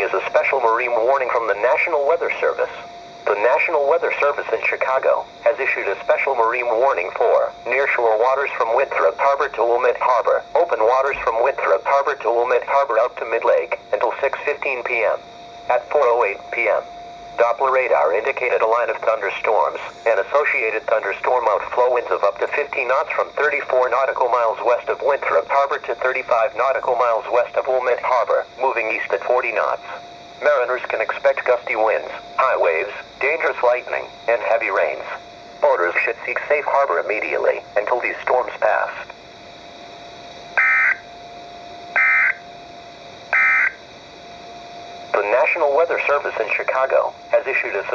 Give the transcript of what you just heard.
is a special marine warning from the National Weather Service. The National Weather Service in Chicago has issued a special marine warning for nearshore waters from Winthrop Harbor to Wilmette Harbor, open waters from Winthrop Harbor to Wilmette Harbor up to mid-lake until 6:15 p.m. At 4:08 p.m., Doppler radar indicated a line of thunderstorms and associated thunderstorm outflow winds of up to 50 knots from 34 nautical miles west of Winthrop Harbor to 35 nautical miles west of Wilmette Harbor, moving east at 40 knots. Mariners can expect gusty winds, high waves, dangerous lightning, and heavy rains. Boaters should seek safe harbor immediately until these storms pass. The National Weather Service in Chicago has issued a